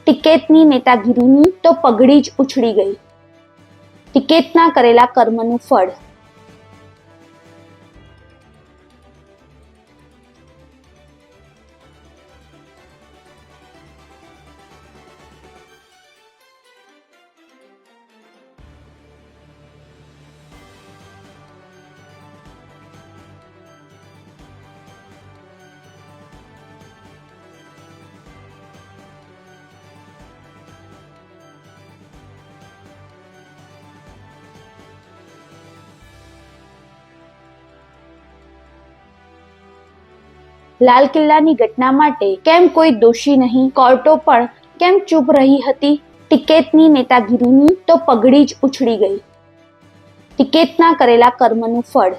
ટિકૈતની નેતાગીરીની તો પગડી જ ઉછળી ગઈ. ટિકૈતના કરેલા કર્મનું ફળ. લાલ કિલ્લાની ઘટના માટે કેમ કોઈ દોષી નહીં? કોર્ટો પણ કેમ ચૂપ રહી હતી? ટિકૈતની નેતાગીરીની તો પગડી જ ઉછળી ગઈ. ટિકૈતના કરેલા કર્મનું ફળ.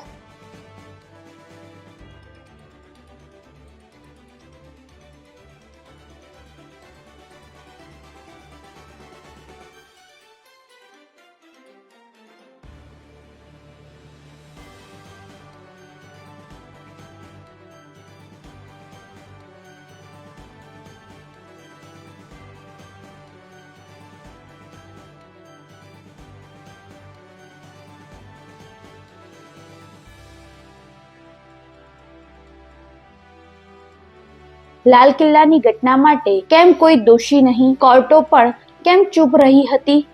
લાલ કિલ્લાની ઘટના માટે કેમ કોઈ દોષી નહીં? કોર્ટો પણ કેમ ચૂપ રહી હતી?